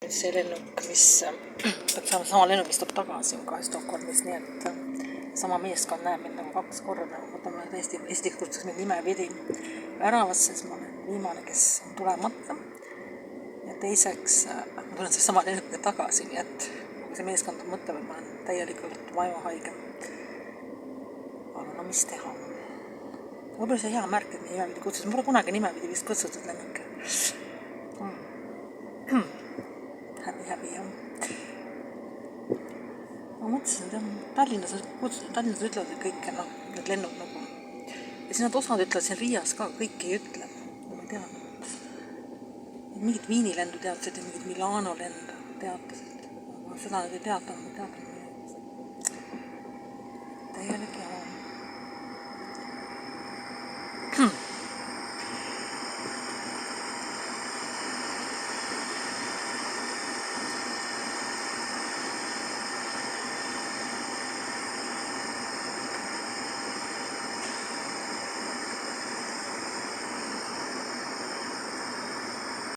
nüüd see lennuk, mis peab saama sama lennuk, mis tuleb tagasi ka Stockholmis, nii et sama meeskond näeb mind nagu 2 korda. Ma esiteks kutsus mind nimepidi väravasse, siis ma olen viimane, kes on tulemata. Ja teiseks ma tulen siis sama lennukiga tagasi, nii et see meeskond mõtleb, et ma olen täielikult vajuhaige. Aga no mis teha? Võib-olla see hea märk, et nimepidi kutsus. Ma pole kunagi nimepidi vist kutsutud lennuke. Häbi, jah. Ma mõtlesin, et Tallinnas ütlevad kõik, need lennud nagu. Ja siis nad osad ütlevad siin Riias ka, kõik ei ütle. Ma ei teadnud. Mingid Viini lendu teadsid ja mingid Milano lendu teadsid. Aga seda nad ei teadnud. Täielik